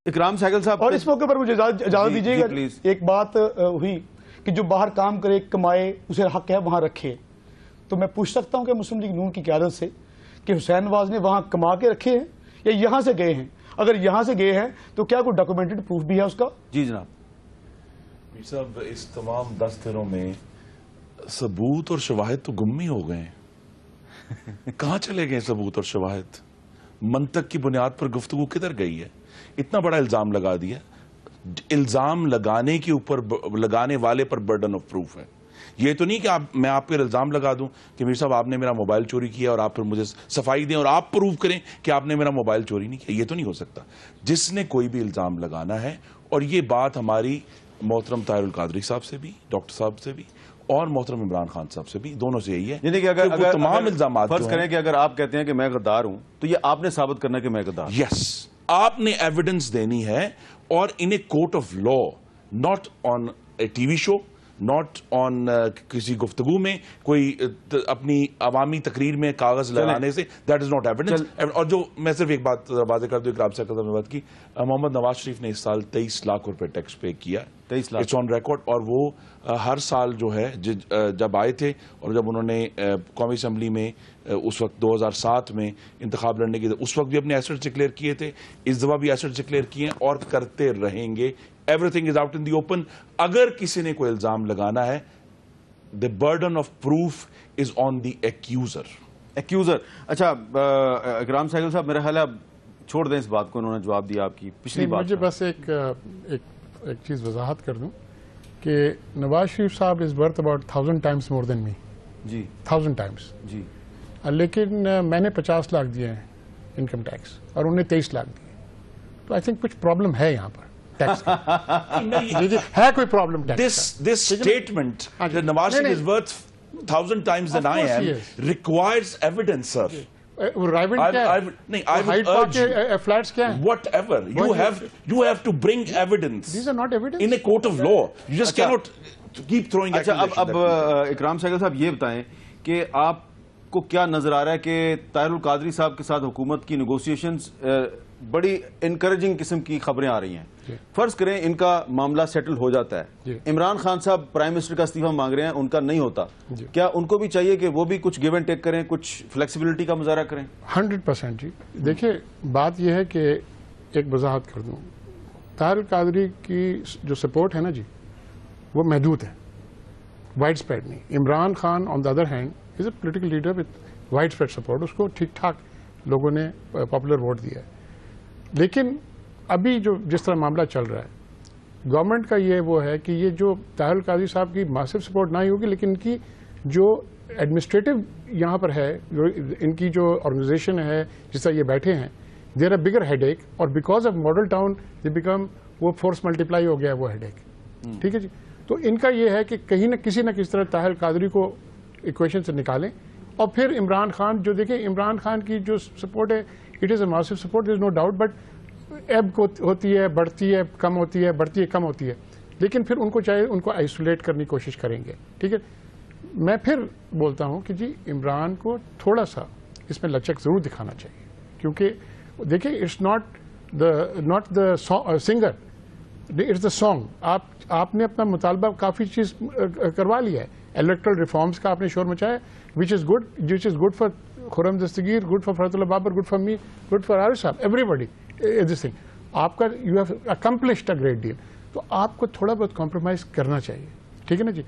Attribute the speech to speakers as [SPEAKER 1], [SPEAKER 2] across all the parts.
[SPEAKER 1] اکرام سہگل صاحب،
[SPEAKER 2] اور اس موقع پر مجھے اجازت دیجیے گا، ایک بات ہوئی کہ جو باہر کام کرے کمائے اسے حق ہے وہاں رکھے، تو میں پوچھ سکتا ہوں کہ مسلم لیگ نون کی قیادت سے کہ حسین نواز نے وہاں کما کے رکھے ہیں یا یہاں سے گئے ہیں؟ اگر یہاں سے گئے ہیں تو کیا کوئی ڈاکومنٹڈ پروف بھی ہے اس کا؟
[SPEAKER 1] جی جناب.
[SPEAKER 3] میر صاحب، اس تمام 10 دنوں میں ثبوت اور شواہد تو گم ہی ہو گئے ہیں. کہاں چلے گئے ثبوت اور شواہد؟ منطق کی بنیاد پر گفتگو کدھر گئی ہے؟ اتنا بڑا الزام لگا دیا. الزام لگانے والے پر برڈن آف پروف ہے. یہ تو نہیں کہ میں آپ پر الزام لگا دوں کہ میر صاحب آپ نے میرا موبائل چوری کیا اور آپ پھر مجھے صفائی دیں اور آپ پروف کریں کہ آپ نے میرا موبائل چوری نہیں کیا. یہ تو نہیں ہو سکتا. جس نے کوئی بھی الزام لگانا ہے، اور یہ بات ہماری محترم طاہر القادری صاحب سے بھی، ڈاکٹر صاحب سے بھی، اور محترم عمران خان صاحب سے بھی، دونوں سے یہی ہے.
[SPEAKER 1] یعنی کہ اگر
[SPEAKER 3] تمام الزامات
[SPEAKER 1] فرض کریں کہ اگر آپ کہتے ہیں کہ میں غدار ہوں تو یہ آپ نے ثابت کرنا کہ میں غدار ہوں.
[SPEAKER 3] یس، آپ نے ایویڈنس دینی ہے، اور in a court of law, not on a TV show, not on کسی گفتگو میں، کوئی اپنی عوامی تقریر میں کاغذ لگانے سے. That is not evidence. اور جو میں صرف ایک بات واضح کر دوں، اکرام صاحب نے بات کی، محمد نواز شریف نے اس سال 23 لاکھ روپے ٹیکس پے کیا.
[SPEAKER 1] 23 لاکھ
[SPEAKER 3] اٹس آن ریکارڈ. اور وہ ہر سال جو ہے جب آئے تھے اور جب انہوں نے قومی اسمبلی میں اس وقت 2007 میں انتخاب لڑنے کی، اس وقت بھی اپنے ایسٹس ڈکلیئر کیے تھے، اس دفعہ بھی ایسٹس ڈکلیئر کیے اور کرتے رہیں گے. Every thing is out in the open. اگر کسی نے کوئی الزام لگانا ہے، the burden of proof is on the accuser.
[SPEAKER 1] اچھا اکرام سہگل صاحب، میرا خیال ہے اب چھوڑ دیں اس بات کو، انہوں نے جواب دیا آپ کی پچھلی بات.
[SPEAKER 4] مجھے بس ایک چیز وضاحت کر دوں کہ نواز شریف صاحب is worth about 1000 times more than me.
[SPEAKER 1] جی
[SPEAKER 4] 1000 times.
[SPEAKER 1] جی.
[SPEAKER 4] لیکن میں نے 50 لاکھ دیے ہیں انکم ٹیکس اور انہوں نے 23 لاکھ دیے. تو آئی تھنک کچھ پرابلم ہے یہاں پر ٹیکس ہے. کوئی problem
[SPEAKER 3] This statement that Nawaz Sharif is worth 1000 times than I am requires evidence, sir.
[SPEAKER 4] Flats کیا ہیں؟
[SPEAKER 3] Whatever. You have to bring evidence.
[SPEAKER 4] These are not evidence.
[SPEAKER 3] In a court of law. You just cannot keep throwing accusations.
[SPEAKER 1] اب اکرام سہگل صاحب یہ بتائیں کہ آپ کو کیا نظر آ رہا ہے کہ طاہر القادری صاحب کے ساتھ حکومت کی نیگوسیشنز بڑی انکریجنگ قسم کی خبریں آ رہی ہیں. فرض کریں ان کا معاملہ سیٹل ہو جاتا ہے، عمران خان صاحب پرائم منسٹر کا استعفیٰ مانگ رہے ہیں، ان کا نہیں ہوتا، کیا ان کو بھی چاہیے کہ وہ بھی کچھ گیو اینڈ ٹیک کریں، کچھ فلیکسیبلٹی کا مظاہرہ کریں؟
[SPEAKER 4] 100% جی. دیکھیں بات یہ ہے کہ ایک وضاحت کر دوں، طاہر القادری کی جو سپورٹ ہے نا جی، وہ محدود ہے، وائڈ اسپریڈ نہیں. Imran Khan on the other hand is a political leader with widespread support. اس کو ٹھیک ٹھاک لوگوں نے پاپولر ووٹ دیا ہے. لیکن ابھی جو جس طرح معاملہ چل رہا ہے، گورنمنٹ کا یہ وہ ہے کہ یہ جو طاہر القادری صاحب کی ماسو سپورٹ نہ ہی ہوگی، لیکن ان کی جو ایڈمنسٹریٹو یہاں پر ہے، ان کی جو آرگنائزیشن ہے جس طرح یہ بیٹھے ہیں، دیر آر بگر ہیڈ ایک، اور because of model town they become, وہ فورس ملٹیپلائی ہو گیا ہے وہ ہیڈ ایک. ٹھیک ہے جی. تو ان کا یہ ہے کہ کہیں نہ کسی طرح طاہر القادری کو ایکویشن سے نکالیں. اور پھر عمران خان، جو دیکھیں عمران خان کی جو سپورٹ ہے، it is a massive support, there is no doubt, but ایب ہوتی ہے، بڑھتی ہے، کم ہوتی ہے، بڑھتی ہے، کم ہوتی ہے. لیکن پھر ان کو چاہے ان کو آئسولیٹ کرنے کی کوشش کریں گے. ٹھیک ہے. میں پھر بولتا ہوں کہ جی عمران کو تھوڑا سا اس میں لچک ضرور دکھانا چاہیے، کیونکہ دیکھیں it's not the singer, it's the song. آپ نے اپنا مطالبہ کافی چیز کروا لیا ہے. الیکٹرل ریفارمز کا آپ نے شور مچایا، which is good for Khurram Dastgir, good for Farhatullah Babar, good for me, good for Arif Sahib, everybody. This thing آپ کا you have accomplished a great deal. تو آپ کو تھوڑا بہت کمپرومائز کرنا چاہیے. ٹھیک ہے نا جی.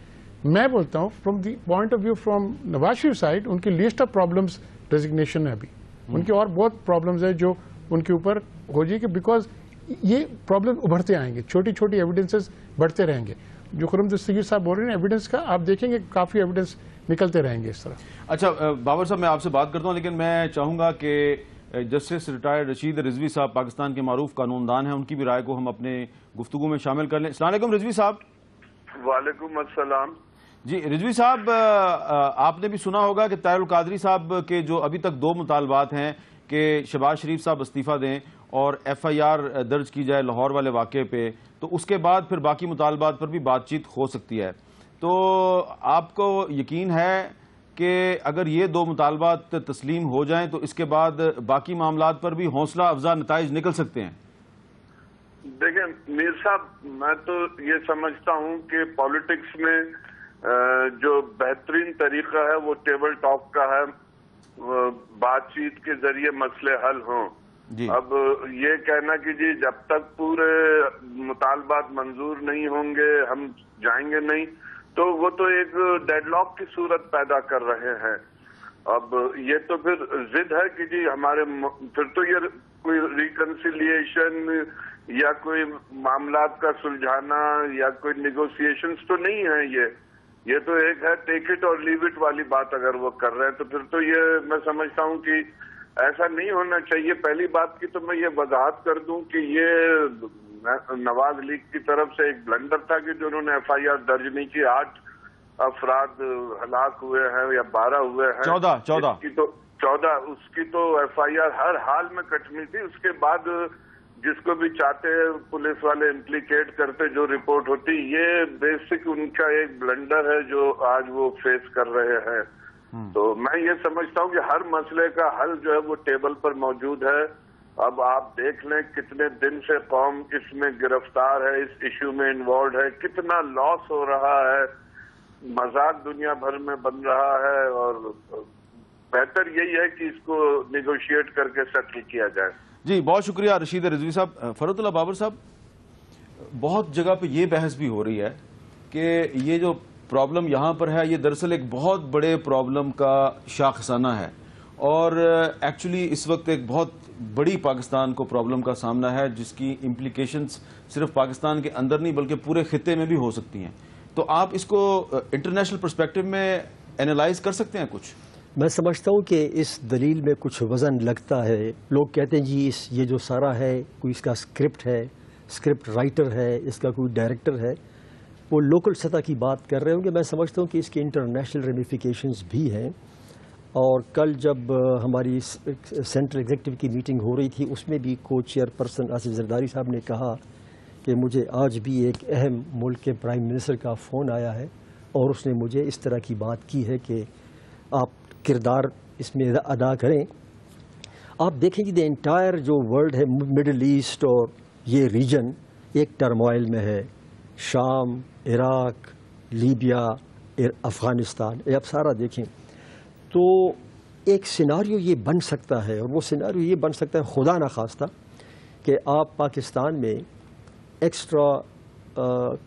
[SPEAKER 4] میں بولتا ہوں from the point of view from Nawaz Sharif side, ان کی لسٹ آف پرابلمس ڈیزگنیشن ہے ابھی. ان کی اور بہت پرابلمز ہیں جو ان کے اوپر ہو جائے گی، بیکاز یہ پرابلم ابھرتے آئیں گے، چھوٹی چھوٹی ایویڈنسز بڑھتے رہیں گے. جو خرم دستگیر صاحب بول رہے ہیں ایویڈنس کا، آپ دیکھیں گے کافی ایویڈنس نکلتے رہیں گے اس طرح.
[SPEAKER 1] اچھا بابر صاحب، میں آپ سے بات کرتا ہوں، لیکن میں چاہوں گا کہ جسٹس ریٹائرڈ رشید رضوی صاحب پاکستان کے معروف قانون دان ہیں، ان کی بھی رائے کو ہم اپنے گفتگو میں شامل کر لیں. السلام علیکم رضوی صاحب.
[SPEAKER 5] وعلیکم السلام.
[SPEAKER 1] جی رضوی صاحب، آپ نے بھی سنا ہوگا کہ طاہر القادری صاحب کے جو ابھی تک 2 مطالبات ہیں کہ شہباز شریف صاحب استعفیٰ دیں اور ایف آئی آر درج کی جائے لاہور والے واقعے پہ، تو اس کے بعد پھر باقی مطالبات پر بھی بات چیت ہو سکتی ہے. تو آپ کو یقین ہے کہ اگر یہ 2 مطالبات تسلیم ہو جائیں تو اس کے بعد باقی معاملات پر بھی حوصلہ افزا نتائج نکل سکتے ہیں؟
[SPEAKER 5] دیکھیں میر صاحب، میں تو یہ سمجھتا ہوں کہ پالیٹکس میں جو بہترین طریقہ ہے وہ ٹیبل ٹاک کا ہے، بات چیت کے ذریعے مسئلے حل ہوں. اب یہ کہنا کہ جی جب تک پورے مطالبات منظور نہیں ہوں گے ہم جائیں گے نہیں، تو وہ تو ایک ڈیڈ لاک کی صورت پیدا کر رہے ہیں. اب یہ تو پھر ضد ہے کہ جی ہمارے، پھر تو یہ کوئی ریکنسیلیشن یا کوئی معاملات کا سلجھانا یا کوئی نیگوسیشنز تو نہیں ہے. یہ تو ایک ہے ٹیک اٹ اور لیو اٹ والی بات اگر وہ کر رہے ہیں تو پھر تو یہ میں سمجھتا ہوں کہ ایسا نہیں ہونا چاہیے. پہلی بات کی تو میں یہ وضاحت کر دوں کہ یہ نواز لیگ کی طرف سے ایک بلنڈر تھا کہ جو انہوں نے ایف آئی آر درج نہیں کی. 8 افراد ہلاک ہوئے ہیں یا 12 ہوئے ہیں، 14 اس کی تو ایف آئی آر ہر حال میں کٹنی تھی. اس کے بعد جس کو بھی چاہتے پولیس والے امپلیکیٹ کرتے جو رپورٹ ہوتی. یہ بیسک ان کا ایک بلنڈر ہے جو آج وہ فیس کر رہے ہیں. تو میں یہ سمجھتا ہوں کہ ہر مسئلے کا حل جو ہے وہ ٹیبل پر موجود ہے. اب آپ دیکھ لیں کتنے دن سے قوم اس میں گرفتار ہے، اس ایشو میں انوالوڈ ہے، کتنا لاس ہو رہا ہے، مذاق دنیا بھر میں بن رہا ہے، اور بہتر یہی ہے کہ اس کو نیگوشیٹ کر کے سیٹل کیا جائے.
[SPEAKER 1] جی بہت شکریہ رشید رضوی صاحب. فرحت اللہ بابر صاحب، بہت جگہ پہ یہ بحث بھی ہو رہی ہے کہ یہ جو پرابلم یہاں پر ہے یہ دراصل ایک بہت بڑے پرابلم کا شاخسانہ ہے، اور ایکچولی اس وقت ایک بہت بڑی پاکستان کو پرابلم کا سامنا ہے جس کی امپلیکیشنز صرف پاکستان کے اندر نہیں بلکہ پورے خطے میں بھی ہو سکتی ہیں. تو آپ اس کو انٹرنیشنل پرسپیکٹو میں اینالائز کر سکتے ہیں کچھ؟
[SPEAKER 6] میں سمجھتا ہوں کہ اس دلیل میں کچھ وزن لگتا ہے. لوگ کہتے ہیں جی یہ جو سارا ہے کوئی اس کا اسکرپٹ ہے، اسکرپٹ رائٹر ہے، اس کا کوئی ڈائریکٹر ہے، وہ لوکل سطح کی بات کر رہے ہوں گے. میں سمجھتا ہوں کہ اس کی انٹرنیشنل ریمیفیکیشنز بھی ہیں. اور کل جب ہماری سینٹرل ایگزیکٹو کی میٹنگ ہو رہی تھی اس میں بھی کو چیئر پرسن آصف زرداری صاحب نے کہا کہ مجھے آج بھی ایک اہم ملک کے پرائم منسٹر کا فون آیا ہے اور اس نے مجھے اس طرح کی بات کی ہے کہ آپ کردار اس میں ادا کریں. آپ دیکھیں کہ انٹائر جو ورلڈ ہے، مڈل ایسٹ اور یہ ریجن ایک ٹرموائل میں ہے. شام، عراق، لیبیا، افغانستان، یہ آپ سارا دیکھیں تو ایک سیناریو یہ بن سکتا ہے، اور وہ سیناریو یہ بن سکتا ہے خدا نخواستہ کہ آپ پاکستان میں ایکسٹرا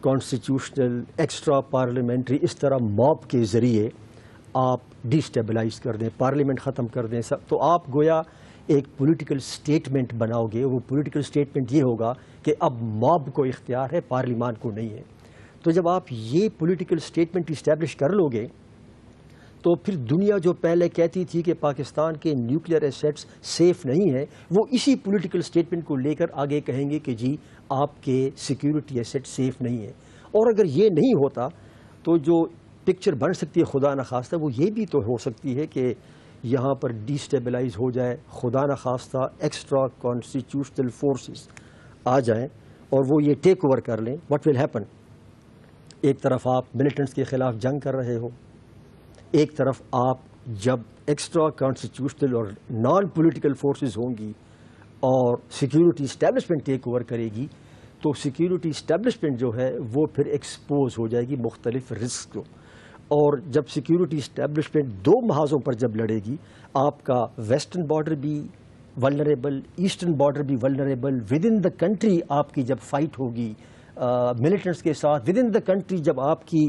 [SPEAKER 6] کانسٹیٹیوشنل، ایکسٹرا پارلیمنٹری اس طرح موب کے ذریعے آپ ڈی اسٹیبلائز کر دیں، پارلیمنٹ ختم کر دیں سب. تو آپ گویا ایک پولیٹیکل سٹیٹمنٹ بناؤ گے. وہ پولیٹیکل سٹیٹمنٹ یہ ہوگا کہ اب موب کو اختیار ہے، پارلیمان کو نہیں ہے. تو جب آپ یہ پولیٹیکل سٹیٹمنٹ اسٹیبلش کر لو گے تو پھر دنیا جو پہلے کہتی تھی کہ پاکستان کے نیوکلیئر ایسیٹس سیف نہیں ہیں، وہ اسی پولیٹیکل سٹیٹمنٹ کو لے کر آگے کہیں گے کہ جی آپ کے سیکیورٹی ایسیٹ سیف نہیں ہیں. اور اگر یہ نہیں ہوتا تو جو پکچر بن سکتی ہے خدا نخواستہ وہ یہ بھی تو ہو سکتی ہے کہ یہاں پر ڈی اسٹیبلائز ہو جائے، خدا نخواستہ ایکسٹرا کانسٹیٹیوشنل فورسز آ جائیں اور وہ یہ ٹیک اوور کر لیں. What will happen? ایک طرف آپ ملیٹنٹس کے خلاف جنگ کر رہے ہو، ایک طرف آپ جب ایکسٹرا کانسٹیٹیوشنل اور نان پولیٹیکل فورسز ہوں گی اور سیکیورٹی اسٹیبلشمنٹ ٹیک اوور کرے گی تو سیکیورٹی اسٹیبلشمنٹ جو ہے وہ پھر ایکسپوز ہو جائے گی مختلف رسک کو. اور جب سیکیورٹی اسٹیبلشمنٹ دو محاذوں پر جب لڑے گی، آپ کا ویسٹرن بارڈر بھی ولنریبل، ایسٹرن بارڈر بھی vulnerable, with in the country آپ کی جب فائٹ ہوگی ملیٹنٹس کے ساتھ، ود ان دا کنٹری جب آپ کی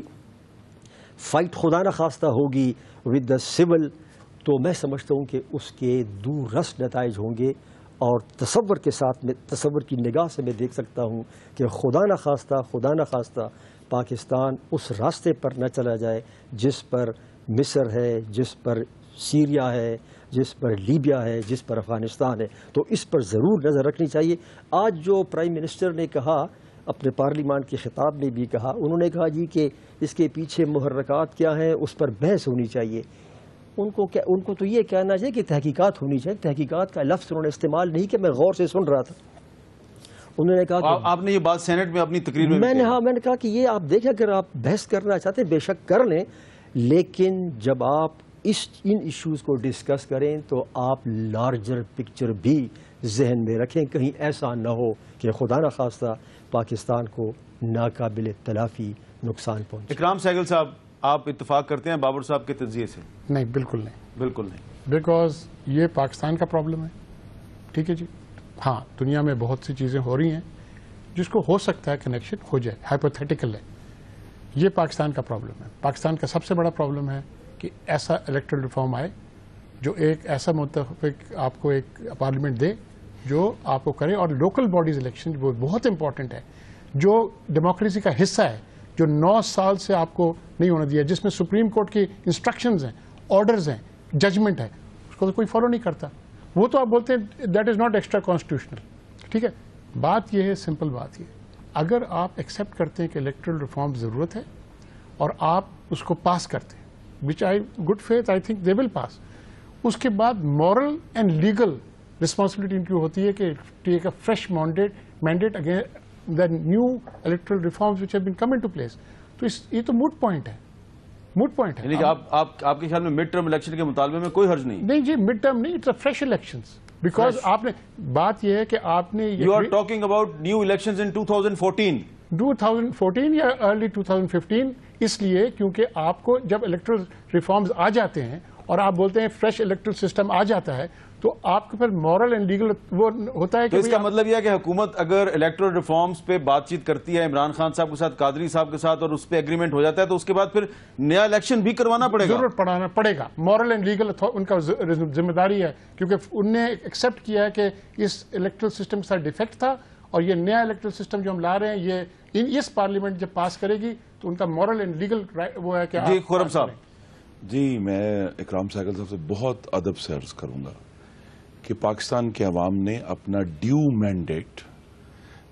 [SPEAKER 6] فائٹ خدا نخواستہ ہوگی ود دا سول، تو میں سمجھتا ہوں کہ اس کے دور رس نتائج ہوں گے. اور تصور کے ساتھ میں، تصور کی نگاہ سے میں دیکھ سکتا ہوں کہ خدا نخواستہ پاکستان اس راستے پر نہ چلا جائے جس پر مصر ہے، جس پر سیریا ہے، جس پر لیبیا ہے، جس پر افغانستان ہے. تو اس پر ضرور نظر رکھنی چاہیے. آج جو پرائم منسٹر نے کہا اپنے پارلیمان کے خطاب میں بھی کہا، انہوں نے کہا جی کہ اس کے پیچھے محرکات کیا ہیں اس پر بحث ہونی چاہیے. ان کو تو یہ کہنا چاہیے کہ تحقیقات ہونی چاہیے. تحقیقات کا لفظ انہوں نے استعمال نہیں کیا، میں غور سے سن رہا تھا. انہوں نے کہا کہ آپ نے یہ بات سینٹ میں اپنی تقریر میں میں نے کہا کہ یہ آپ دیکھیں اگر آپ بحث کرنا چاہتے ہیں بے شک کر لیں، لیکن جب آپ ان ایشوز کو ڈسکس کریں تو آپ لارجر پکچر بھی ذہن میں رکھیں، کہیں ایسا نہ ہو کہ خدا نخواستہ پاکستان کو ناقابل تلافی نقصان پہنچے۔
[SPEAKER 1] اکرام سہگل صاحب، آپ اتفاق کرتے ہیں بابر صاحب کے تجزیے سے؟
[SPEAKER 4] نہیں، بالکل نہیں،
[SPEAKER 1] بالکل نہیں،
[SPEAKER 4] بیکاز یہ پاکستان کا پرابلم ہے، ٹھیک ہے جی۔ ہاں، دنیا میں بہت سی چیزیں ہو رہی ہیں جس کو ہو سکتا ہے کنیکشن ہو جائے، ہائپوتھیٹیکل ہے۔ یہ پاکستان کا پرابلم ہے۔ پاکستان کا سب سے بڑا پرابلم ہے کہ ایسا الیکٹرل ریفارم آئے جو ایک ایسا متفق آپ کو ایک پارلیمنٹ دے جو آپ کو کرے، اور لوکل باڈیز الیکشن وہ بہت امپورٹنٹ ہے، جو ڈیموکریسی کا حصہ ہے، جو 9 سال سے آپ کو نہیں ہونے دیا، جس میں سپریم کورٹ کی انسٹرکشنز ہیں، آرڈرز ہیں، ججمنٹ ہے، اس کو تو کوئی فالو نہیں کرتا۔ وہ تو آپ بولتے ہیں that is not extra constitutional, ٹھیک ہے۔ بات یہ ہے، سمپل بات یہ، اگر آپ ایکسیپٹ کرتے ہیں کہ الیکٹرل ریفارم ضرورت ہے اور آپ اس کو پاس کرتے ہیں، which I good faith I think they will pass, اس کے بعد مورل اینڈ لیگل رسپانسبلٹی ان کی ہوتی ہے کہ take a fresh mandate again the new electoral reforms which have been come into place. تو یہ تو موٹ پوائنٹ ہے، موٹ پوائنٹ ہے۔
[SPEAKER 1] یعنی کہ آپ کے خیال میں مڈ ٹرم الیکشن کے مطالبے میں کوئی حرج نہیں؟
[SPEAKER 4] نہیں جی، مڈ ٹرم نہیں، it's a fresh elections, because آپ نے بات یہ ہے کہ آپ نے
[SPEAKER 1] you are talking about new elections in
[SPEAKER 4] 2014 یا ارلی 2015، اس لیے کیونکہ آپ کو جب الیکٹرل ریفارمز آ جاتے ہیں اور آپ بولتے ہیں فریش الیکٹرل سسٹم آ جاتا ہے، تو آپ کے پھر مورل اینڈ لیگل وہ ہوتا ہے کہ
[SPEAKER 1] تو اس کا مطلب یہ ہے کہ حکومت اگر الیکٹرل ریفارمز پہ بات چیت کرتی ہے عمران خان صاحب کے ساتھ، قادری صاحب کے ساتھ، اور اس پہ ایگریمنٹ ہو جاتا ہے، تو اس کے بعد پھر نیا الیکشن بھی کروانا پڑے گا؟
[SPEAKER 4] ضرور پڑھانا پڑے گا، مورل اینڈ لیگل ان کا ذمہ داری ہے، کیونکہ انہوں نے ایکسیپٹ کیا ہے کہ اس الیکٹرل سسٹم کا ڈیفیکٹ تھا، اور یہ نیا الیکٹرل سسٹم جو ہم لا رہے ہیں یہ اس پارلیمنٹ جب پاس کرے گی تو ان کا مورل اینڈ لیگل وہ ہے کہ
[SPEAKER 1] جی خورم صاحب۔
[SPEAKER 3] جی، میں اکرام سہگل صاحب سے بہت ادب سے عرض کروں گا کہ پاکستان کے عوام نے اپنا ڈیو مینڈیٹ،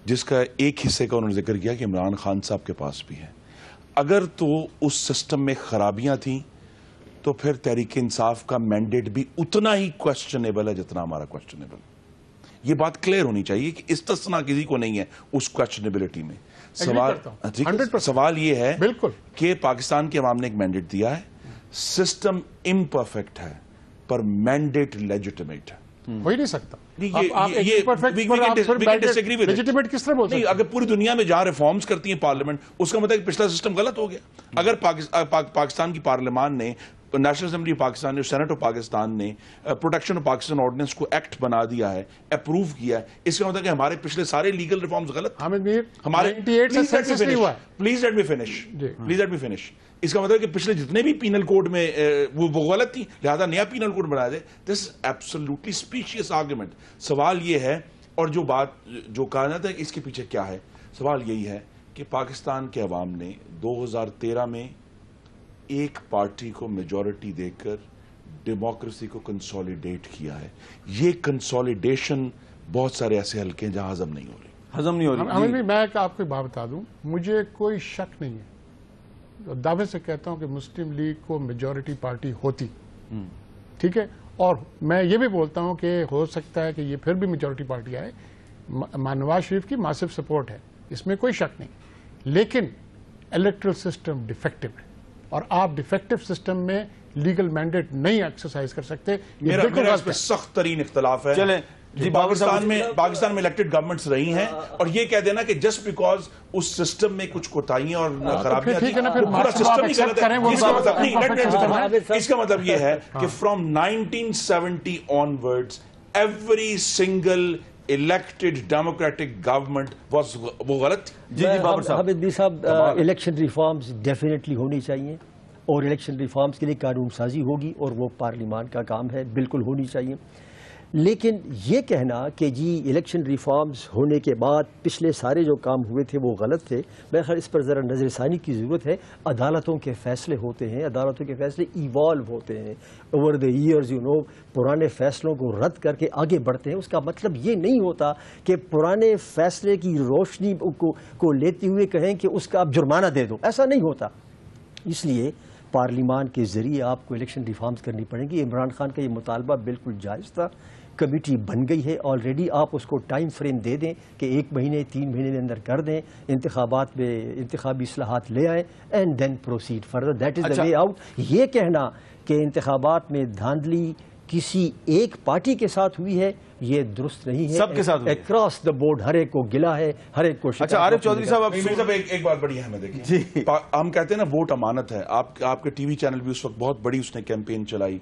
[SPEAKER 3] جس کا ایک حصے کا انہوں نے ذکر کیا کہ عمران خان صاحب کے پاس بھی ہے، اگر تو اس سسٹم میں خرابیاں تھیں تو پھر تحریک انصاف کا مینڈیٹ بھی اتنا ہی کوشچنیبل ہے جتنا ہمارا کوشچنیبل ہے۔ یہ بات کلیئر ہونی چاہیے کہ استثنا کسی کو نہیں ہے اس کوشچنیبلٹی میں۔ سوال یہ ہے کہ پاکستان کے عوام نے ایک مینڈیٹ دیا ہے، سسٹم امپرفیکٹ ہے پر مینڈیٹ لیجیٹمیٹ ہے۔
[SPEAKER 4] ہو ہی نہیں سکتا۔
[SPEAKER 3] کس طرح بولتے ہیں؟ اگر پوری دنیا میں جہاں ریفارمز کرتی ہیں پارلیمنٹ، اس کا مطلب ہے کہ پچھلا سسٹم غلط ہو گیا۔ اگر پاکستان کی پارلیمان نے، نیشنل اسمبلی پاکستان نے، سینٹ آف پاکستان نے پروٹیکشن آف پاکستان آرڈیننس کو ایکٹ بنا دیا ہے، اپروو کیا ہے، اس کا مطلب کہ ہمارے پچھلے سارے لیگل ریفارمز غلط ہمارے۔ Please let me finish. اس کا مطلب کہ پچھلے جتنے بھی پینل کوڈ میں وہ غلط تھی، لہذا نیا پینل کوڈ بنایا جائے۔ دس ایبسولوٹلی اسپیشیس آرگومنٹ۔ سوال یہ ہے، اور جو بات جو کہا جاتا ہے کہ اس کے پیچھے کیا ہے، سوال یہی ہے کہ پاکستان کے عوام نے 2013 میں ایک پارٹی کو میجورٹی دے کر ڈیموکریسی کو کنسولیڈیٹ کیا ہے۔ یہ کنسولیڈیشن بہت سارے ایسے حلقے ہیں جہاں ہضم نہیں ہو رہی۔
[SPEAKER 4] میں آپ کو بات بتا دوں، مجھے کوئی شک نہیں ہے، دعوے سے کہتا ہوں کہ مسلم لیگ کو میجورٹی پارٹی ہوتی، ٹھیک ہے، اور میں یہ بھی بولتا ہوں کہ ہو سکتا ہے کہ یہ پھر بھی میجورٹی پارٹی آئے۔ نواز شریف کی ماسو سپورٹ ہے، اس میں کوئی شک نہیں، لیکن الیکٹرل سسٹم ڈیفیکٹو ہے، اور آپ ڈیفیکٹو سسٹم میں لیگل مینڈیٹ نہیں ایکسرسائز کر سکتے۔
[SPEAKER 3] میرا اس پہ سخت ترین اختلاف ہے۔
[SPEAKER 1] چلیں
[SPEAKER 3] جی، پاکستان میں الیکٹڈ گورنمنٹس رہی ہیں، اور یہ کہہ دینا کہ جسٹ بیکاز اس سسٹم میں کچھ کوتاہیاں اور خرابیاں تھیں پورا سسٹم ہی غلط ہے۔ اس کا مطلب یہ ہے کہ from 1970 onwards every single elected democratic government was وہ غلط تھی۔
[SPEAKER 1] جی بابر صاحب۔
[SPEAKER 6] حامد بھی صاحب، الیکشن ریفارمز ڈیفینیٹلی ہونی چاہیے، اور الیکشن ریفارمز کے لیے قانون سازی ہوگی، اور وہ پارلیمان کا کام ہے، بالکل ہونی چاہیے۔ لیکن یہ کہنا کہ جی الیکشن ریفارمز ہونے کے بعد پچھلے سارے جو کام ہوئے تھے وہ غلط تھے، میں خیر اس پر ذرا نظر ثانی کی ضرورت ہے۔ عدالتوں کے فیصلے ہوتے ہیں، عدالتوں کے فیصلے ایوالو ہوتے ہیں اوور دی ایئرز، پرانے فیصلوں کو رد کر کے آگے بڑھتے ہیں۔ اس کا مطلب یہ نہیں ہوتا کہ پرانے فیصلے کی روشنی کو لیتے ہوئے کہیں کہ اس کا آپ جرمانہ دے دو، ایسا نہیں ہوتا۔ اس لیے پارلیمان کے ذریعے آپ کو الیکشن ریفارمز کرنی پڑیں گی۔ عمران خان کا یہ مطالبہ بالکل جائز تھا، کمیٹی بن گئی ہے آلریڈی، آپ اس کو ٹائم فریم دے دیں کہ 1 مہینے 3 مہینے میں اندر کر دیں، انتخابات میں انتخابی اصلاحات لے آئیں، and then proceed further, that is the way out. یہ کہنا کہ انتخابات میں دھاندلی کسی ایک پارٹی کے ساتھ ہوئی ہے یہ درست نہیں ہے.
[SPEAKER 1] سب کے ساتھ ہوئی ہے.
[SPEAKER 6] اکراس دا بورڈ ہر ایک کو گلا ہے, ہر ایک کو.
[SPEAKER 1] اچھا عارف چودھری صاحب
[SPEAKER 3] ایک بات بڑی اہم ہے, دیکھیں ہم کہتے ہیں نا ووٹ امانت ہے. آپ کے ٹی وی چینل بھی اس وقت بہت بڑی اس نے کیمپین چلائی.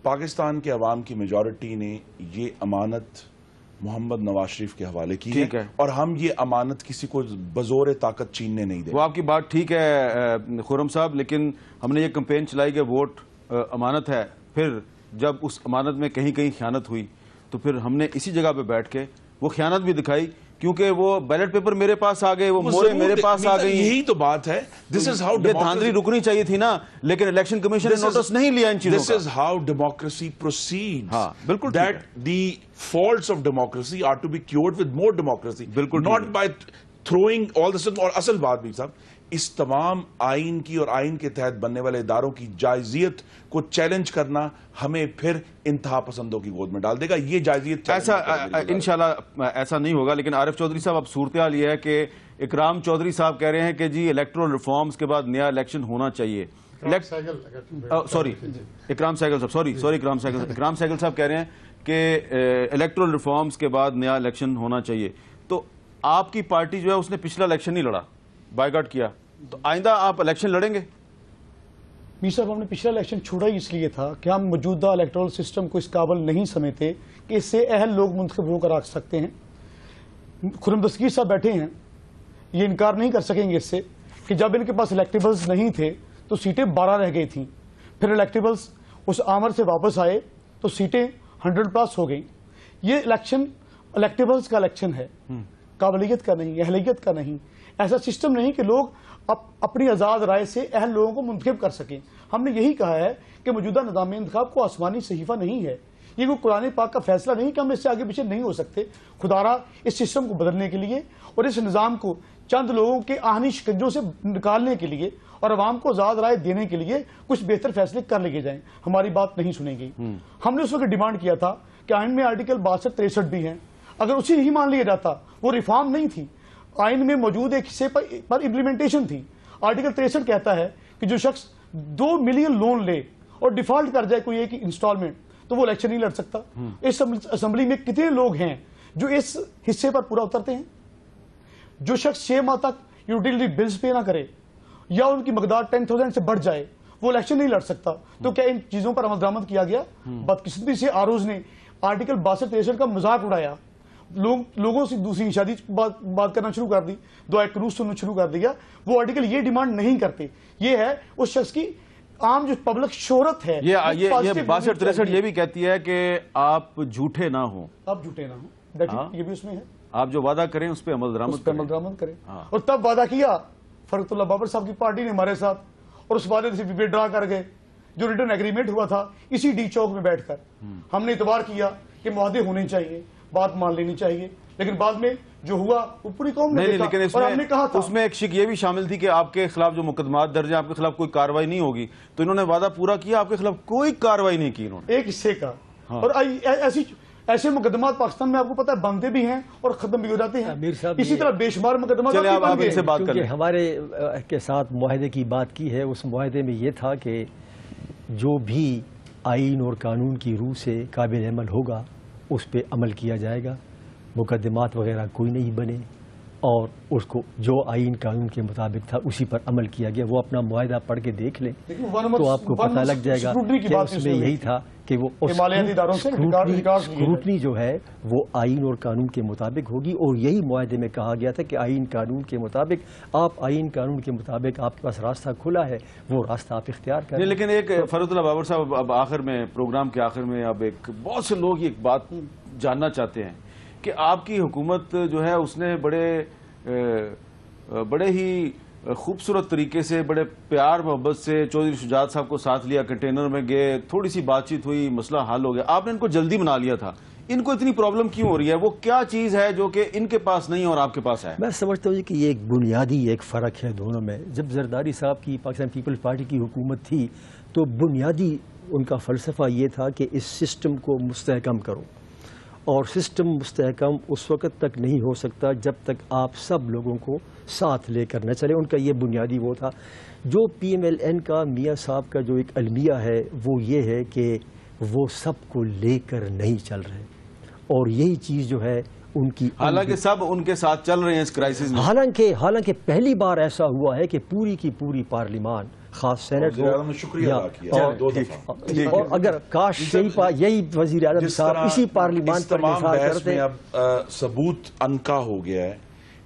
[SPEAKER 3] پاکستان کے عوام کی میجورٹی نے یہ امانت محمد نواز شریف کے حوالے کی ہے, اور ہم یہ امانت کسی کو بزور طاقت چھیننے نہیں دیں.
[SPEAKER 1] وہ آپ کی بات ٹھیک ہے خرم صاحب, لیکن ہم نے یہ کمپین چلائی کہ ووٹ امانت ہے. پھر جب اس امانت میں کہیں کہیں خیانت ہوئی تو پھر ہم نے اسی جگہ پہ بیٹھ کے وہ خیانت بھی دکھائی, کیونکہ وہ بیلٹ پیپر میرے پاس آ گئے, وہ مورے میرے پاس آ گئی.
[SPEAKER 3] یہی تو بات ہے. دس از ہاؤ
[SPEAKER 1] دھاندلی رکنی چاہیے تھی نا, لیکن الیکشن کمیشن نے نوٹس نہیں لیا ان چیزوں کا.
[SPEAKER 3] This is how democracy proceeds.
[SPEAKER 1] ہاں بالکل,
[SPEAKER 3] that the faults of democracy are to be cured with more democracy,
[SPEAKER 1] بالکل
[SPEAKER 3] not by throwing all this. اور اصل بات بھی صاحب, اس تمام آئین کی اور آئین کے تحت بننے والے اداروں کی جائزیت کو چیلنج کرنا ہمیں پھر انتہا پسندوں کی گود میں ڈال دے گا. یہ جائزیت
[SPEAKER 1] ایسا انشاءاللہ ایسا نہیں ہوگا. لیکن عارف چودھری صاحب اب صورتحال یہ ہے کہ اکرام چودھری صاحب کہہ رہے ہیں کہ جی الیکٹرل ریفارمز کے بعد نیا الیکشن ہونا چاہیے. سوری اکرام سہگل صاحب, سوری اکرام سہگل صاحب کہہ رہے ہیں کہ الیکٹرل ریفارمز کے بعد نیا الیکشن ہونا چاہیے. تو آپ کی پارٹی جو ہے اس نے پچھلا الیکشن نہیں لڑا, بائیکاٹ کیا, تو آئندہ آپ الیکشن لڑیں گے؟
[SPEAKER 2] میر صاحب ہم نے پچھلا الیکشن چھوڑا ہی اس لیے تھا کہ ہم موجودہ الیکٹرل سسٹم کو اس قابل نہیں سمجھتے کہ اس سے اہل لوگ منتخب ہو کر آ سکتے ہیں. خرم دستگیر صاحب بیٹھے ہیں, یہ انکار نہیں کر سکیں گے اس سے کہ جب ان کے پاس الیکٹیبلز نہیں تھے تو سیٹیں 12 رہ گئی تھیں. پھر الیکٹیبلز اس آمر سے واپس آئے تو سیٹیں 100+ ہو گئیں. یہ الیکشن الیکٹیبلز کا الیکشن ہے, قابلیت کا نہیں, اہلیت کا نہیں. ایسا سسٹم نہیں کہ لوگ اپنی آزاد رائے سے اہل لوگوں کو منتخب کر سکیں. ہم نے یہی کہا ہے کہ موجودہ نظام انتخاب کو آسمانی صحیفہ نہیں ہے. یہ کوئی قرآن پاک کا فیصلہ نہیں کہ ہم اس سے آگے پیچھے نہیں ہو سکتے. خدارا اس سسٹم کو بدلنے کے لیے اور اس نظام کو چند لوگوں کے آہنی شکنجوں سے نکالنے کے لیے اور عوام کو آزاد رائے دینے کے لیے کچھ بہتر فیصلے کر لیے جائیں. ہماری بات نہیں سنیں گی. ہم نے اس وقت ڈیمانڈ کیا تھا کہ آئین میں آرٹیکل 62-63 بھی ہیں, اگر اسی نہیں مان لیا جاتا. وہ ریفارم نہیں تھی, آئین میں موجود ایک حصے پر امپلیمنٹیشن تھی. آرٹیکل 63 کہتا ہے کہ جو شخص 2 ملین لون لے اور ڈیفالٹ کر جائے کوئی ایک انسٹالمنٹ تو وہ الیکشن نہیں لڑ سکتا. اس اسمبلی میں کتنے لوگ ہیں جو اس حصے پر پورا اترتے ہیں؟ جو شخص 6 ماہ تک یوٹیلٹی بلز پے نہ کرے یا ان کی مقدار 10,000 سے بڑھ جائے وہ الیکشن نہیں لڑ سکتا. تو کیا ان چیزوں پر عمل درآمد کیا گیا؟ بدقسمتی سے آروز نے آرٹیکل 62-63 کا مذاق اڑایا, لوگوں سے دوسری شادی بات کرنا شروع کر دی, دعائے کنوز سننا شروع کر دیا. وہ آرٹیکل یہ ڈیمانڈ نہیں کرتے. یہ ہے اس شخص کی عام جو پبلک شہرت ہے.
[SPEAKER 1] یہ 62-63 یہ بھی کہتی ہے کہ آپ جھوٹے نہ ہوں,
[SPEAKER 2] آپ جھوٹے نہ ہوں, یہ بھی اس میں ہے.
[SPEAKER 1] آپ جو وعدہ کریں اس پہ عمل درآمد
[SPEAKER 2] کریں. اور تب وعدہ کیا فرقت اللہ بابر صاحب کی پارٹی نے ہمارے ساتھ, اور اس وعدے سے ڈرا کر گئے. جو ریٹرن ایگریمنٹ ہوا تھا اسی ڈی چوک میں بیٹھ کر ہم نے اعتبار کیا کہ معاہدے ہونے چاہیے, بات مان لینی چاہیے, لیکن بعد میں جو ہوا وہ پوری قوم نے دیکھا.
[SPEAKER 1] لیکن
[SPEAKER 2] اور ہم نے کہا تھا
[SPEAKER 1] اس میں ایک شک یہ بھی شامل تھی کہ آپ کے خلاف جو مقدمات درج ہیں آپ کے خلاف کوئی کارروائی نہیں ہوگی, تو انہوں نے وعدہ پورا کیا, آپ کے خلاف کوئی کارروائی نہیں کی انہوں نے
[SPEAKER 2] ایک حصے کا. اور ایسے مقدمات پاکستان میں آپ کو پتا ہے بنتے بھی ہیں اور ختم بھی ہو جاتے ہیں. اسی طرح بے شمار مقدمات
[SPEAKER 6] ہمارے کے ساتھ معاہدے کی بات کی ہے. اس معاہدے میں یہ تھا کہ جو بھی آئین اور قانون کی روح سے قابل عمل ہوگا اس پہ عمل کیا جائے گا. مقدمات وغیرہ کوئی نہیں بنے اور اس کو جو آئین قانون کے مطابق تھا اسی پر عمل کیا گیا. وہ اپنا معاہدہ پڑھ کے دیکھ لیں تو آپ کو پتہ لگ جائے گا کہ اس میں یہی تھا کہ وہ اسکروٹنی جو ہے وہ آئین اور قانون کے مطابق ہوگی. اور یہی معاہدے میں کہا گیا تھا کہ آئین قانون کے مطابق آپ آئین قانون کے مطابق آپ کے پاس راستہ کھلا ہے, وہ راستہ آپ اختیار کریں.
[SPEAKER 1] لیکن ایک فرقت اللہ بابر صاحب اب آخر میں پروگرام کے آخر میں اب ایک بہت سے لوگ ایک بات جاننا چاہتے ہیں کہ آپ کی حکومت جو ہے اس نے بڑے ہی خوبصورت طریقے سے بڑے پیار محبت سے چودھری شجاعت صاحب کو ساتھ لیا, کنٹینر میں گئے, تھوڑی سی بات چیت ہوئی, مسئلہ حل ہو گیا. آپ نے ان کو جلدی منا لیا تھا. ان کو اتنی پرابلم کیوں ہو رہی ہے؟ وہ کیا چیز ہے جو کہ ان کے پاس نہیں اور آپ کے پاس ہے؟
[SPEAKER 6] میں سمجھتا ہوں کہ یہ ایک بنیادی ایک فرق ہے دونوں میں. جب زرداری صاحب کی پاکستان پیپلز پارٹی کی حکومت تھی تو بنیادی ان کا فلسفہ یہ تھا کہ اس سسٹم کو مستحکم کرو, اور سسٹم مستحکم اس وقت تک نہیں ہو سکتا جب تک آپ سب لوگوں کو ساتھ لے کر نہ چلے. ان کا یہ بنیادی وہ تھا. جو پی ایم ایل این کا میاں صاحب کا جو ایک المیہ ہے وہ یہ ہے کہ وہ سب کو لے کر نہیں چل رہے، اور یہی چیز جو ہے ان کی،
[SPEAKER 1] حالانکہ سب ان کے ساتھ چل رہے ہیں اس کرائسس میں،
[SPEAKER 6] حالانکہ پہلی بار ایسا ہوا ہے کہ پوری کی پوری پارلیمان، خاص سینٹ ہو
[SPEAKER 3] شکریہ ادا کیا دو دفعہ،
[SPEAKER 6] اور اگر کاش یہی وزیر اعظم صاحب اسی پارلیمان پر نثار کرتے.
[SPEAKER 3] اب ثبوت انکا ہو گیا ہے،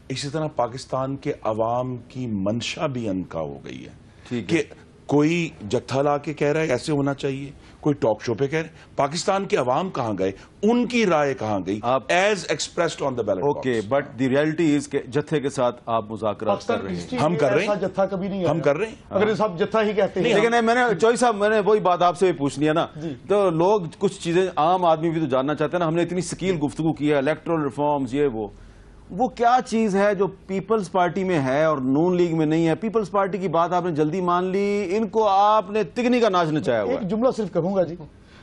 [SPEAKER 3] اسی طرح پاکستان کے عوام کی منشا بھی انکا ہو گئی ہے کہ کوئی جتھا لا کے کہہ رہا ہے ایسے ہونا چاہیے، کوئی ٹاک شو پہ کہہ رہے ہیں. پاکستان کے عوام کہاں گئے، ان کی رائے کہاں گئی as expressed on the ballot box.
[SPEAKER 1] Okay, but the reality is کہ جتھے کے ساتھ آپ مذاکرات کر رہے ہیں،
[SPEAKER 3] ہم کر رہے ہیں،
[SPEAKER 2] جتھا کبھی نہیں،
[SPEAKER 3] ہم کر رہے ہیں.
[SPEAKER 2] اگر صاحب جتھا ہی کہتے ہیں،
[SPEAKER 1] لیکن میں نے چوئی صاحب، میں نے وہی بات آپ سے بھی پوچھنی ہے نا، تو لوگ کچھ چیزیں عام آدمی بھی تو جاننا چاہتے ہیں نا. ہم نے اتنی سکیل گفتگو کی ہے، الیکٹرل ریفارمز، یہ وہ کیا چیز ہے جو پیپلز پارٹی میں ہے اور نون لیگ میں نہیں ہے؟ پیپلز پارٹی کی بات آپ نے جلدی مان لی، ان کو آپ نے تگنی کا ناچ نچایا ہوا ہے.
[SPEAKER 2] ایک جملہ صرف کہوں گا جی،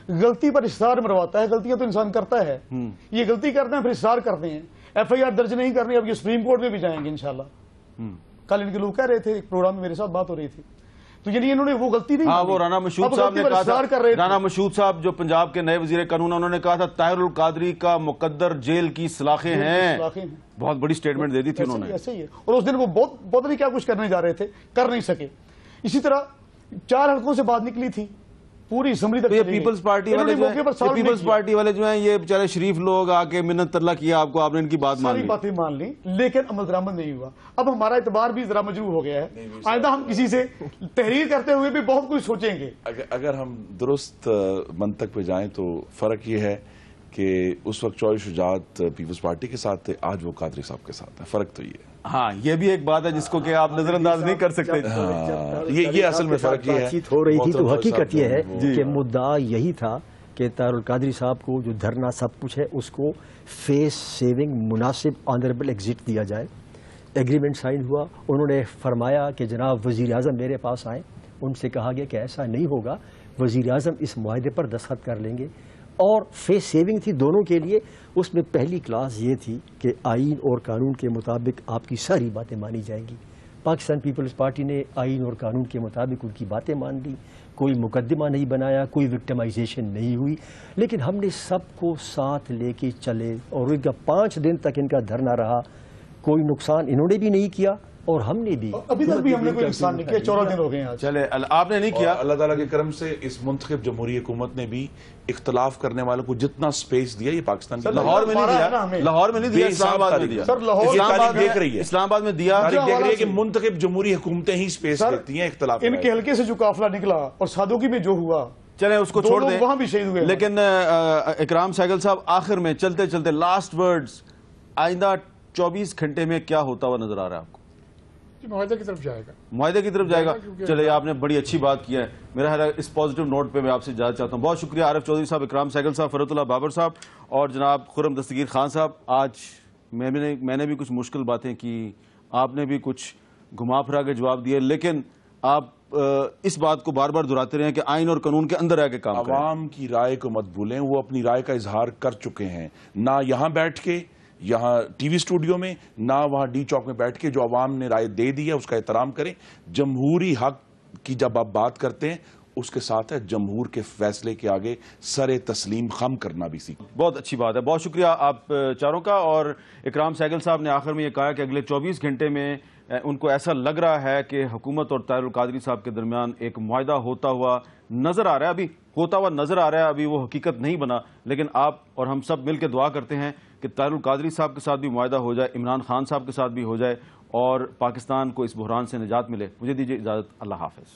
[SPEAKER 2] غلطی پر اصرار مرواتا ہے. غلطیاں تو انسان کرتا ہے، یہ غلطی کرتے ہیں پھر اصرار کرتے ہیں. ایف آئی آر درج نہیں کرنی، اب یہ سپریم کورٹ میں بھی جائیں گے انشاءاللہ. کل ان کے لوگ کہہ رہے تھے، ایک پروگرام میں میرے ساتھ بات ہو رہی تھی، تو یعنی انہوں نے وہ غلطی نہیں،
[SPEAKER 1] ہاں وہ رانا مشہود صاحب نے کہا تھا، رانا مشہود صاحب جو پنجاب کے نئے وزیر قانون، انہوں نے کہا تھا طاہر القادری کا مقدر جیل کی سلاخیں ہیں. بہت بڑی سٹیٹمنٹ دے دی تھی انہوں نے.
[SPEAKER 2] ایسے ہی ہے، اور اس دن وہ بہت نہیں کیا کچھ کرنے جا رہے تھے، کر نہیں سکے. اسی طرح 4 حلقوں سے بات نکلی تھی، پوری اسمبلی تک.
[SPEAKER 1] یہ پیپلز پارٹی والے جو ہیں، یہ بیچارے شریف لوگ آ کے منت ترلا کیا آپ کو، آپ نے ان کی بات مان لی،
[SPEAKER 2] ساری باتیں مان لی، لیکن عمل درآمد نہیں ہوا. اب ہمارا اعتبار بھی ذرا مجروح ہو گیا ہے. آئندہ ہم کسی سے تحریر کرتے ہوئے بھی بہت کچھ سوچیں گے.
[SPEAKER 3] اگر ہم درست منطق پہ جائیں تو فرق یہ ہے کہ اس وقت چوئی شجاعت پیپلز پارٹی کے ساتھ تھے، آج وہ قادری صاحب کے ساتھ ہے. فرق تو یہ ہے.
[SPEAKER 1] ہاں یہ بھی ایک بات ہے جس کو کہ آپ نظر انداز نہیں کر سکتے.
[SPEAKER 3] یہ اصل میں فرق یہ ہے.
[SPEAKER 6] بات چیت ہو رہی تھی تو حقیقت یہ ہے کہ مدعا یہی تھا کہ طاہر القادری صاحب کو جو دھرنا سب کچھ ہے اس کو فیس سیونگ مناسب آنریبل ایگزٹ دیا جائے. ایگریمنٹ سائن ہوا، انہوں نے فرمایا کہ جناب وزیر اعظم میرے پاس آئیں. ان سے کہا گیا کہ ایسا نہیں ہوگا، وزیر اعظم اس معاہدے پر دستخط کر لیں گے. اور فیس سیونگ تھی دونوں کے لیے. اس میں پہلی کلاس یہ تھی کہ آئین اور قانون کے مطابق آپ کی ساری باتیں مانی جائیں گی. پاکستان پیپلز پارٹی نے آئین اور قانون کے مطابق ان کی باتیں مان لی، کوئی مقدمہ نہیں بنایا، کوئی وکٹمائزیشن نہیں ہوئی. لیکن ہم نے سب کو ساتھ لے کے چلے اور ان کا 5 دن تک ان کا دھرنا رہا. کوئی نقصان انہوں نے بھی نہیں کیا اور ہم نے بھی،
[SPEAKER 2] ابھی تک بھی ہم نے کوئی نقصان نہیں کیا. 14 دن ہو گئے ہیں آج.
[SPEAKER 1] چلے آپ نے نہیں کیا.
[SPEAKER 3] اللہ تعالیٰ کے کرم سے اس منتخب جمہوری حکومت نے بھی اختلاف کرنے والوں کو جتنا سپیس دیا، یہ پاکستان کی
[SPEAKER 1] لاہور میں نہیں دیا، لاہور میں نہیں دیا، اسلام آباد میں دیا.
[SPEAKER 3] دیکھ رہی ہے،
[SPEAKER 1] اسلام آباد میں دیا.
[SPEAKER 3] دیکھ رہی ہے کہ منتخب جمہوری حکومتیں ہی سپیس دیتی ہیں اختلاف.
[SPEAKER 2] ان کے حلقے سے جو قافلہ نکلا اور سادوگی میں جو ہوا،
[SPEAKER 1] چلیں اس کو چھوڑ دیں،
[SPEAKER 2] وہاں بھی شہید ہوئے.
[SPEAKER 1] لیکن اکرام سہگل صاحب آخر میں چلتے چلتے لاسٹ ورڈز، آئندہ 24 گھنٹے میں کیا ہوتا ہوا نظر آ رہا ہے آپ کو؟
[SPEAKER 4] معاہدے کی طرف جائے گا،
[SPEAKER 1] معاہدے کی طرف جائے گا. چلے آپ نے بڑی اچھی بات کی ہے. میرا خیال ہے اس پازیٹیو نوٹ پہ میں آپ سے اجازت چاہتا ہوں. بہت شکریہ عارف چودھری صاحب، اکرام سہگل صاحب، فرحت اللہ بابر صاحب اور جناب خرم دستگیر خان صاحب. آج میں نے بھی کچھ مشکل باتیں کی، آپ نے بھی کچھ گھما پھرا کے جواب دیے، لیکن آپ اس بات کو بار بار دہراتے رہے کہ آئین اور قانون کے اندر رہ کے کام کریں.
[SPEAKER 3] عوام کی رائے کو مت بھولیں، وہ اپنی رائے کا اظہار کر چکے ہیں، نہ یہاں بیٹھ کے یہاں ٹی وی اسٹوڈیو میں، نہ وہاں ڈی چوک میں بیٹھ کے. جو عوام نے رائے دے دی ہے اس کا احترام کریں. جمہوری حق کی جب آپ بات کرتے ہیں اس کے ساتھ ہے جمہور کے فیصلے کے آگے سر تسلیم خم کرنا بھی سیکھیں.
[SPEAKER 1] بہت اچھی بات ہے. بہت شکریہ آپ چاروں کا. اور اکرام سہگل صاحب نے آخر میں یہ کہا کہ اگلے 24 گھنٹے میں ان کو ایسا لگ رہا ہے کہ حکومت اور طاہر القادری صاحب کے درمیان ایک معاہدہ ہوتا ہوا نظر آ رہا ہے. ابھی ہوتا ہوا نظر آ رہا ہے، ابھی وہ حقیقت نہیں بنا. لیکن آپ اور ہم سب مل کے دعا کرتے ہیں کہ طاہر القادری صاحب کے ساتھ بھی معاہدہ ہو جائے، عمران خان صاحب کے ساتھ بھی ہو جائے اور پاکستان کو اس بحران سے نجات ملے. مجھے دیجیے اجازت. اللہ حافظ.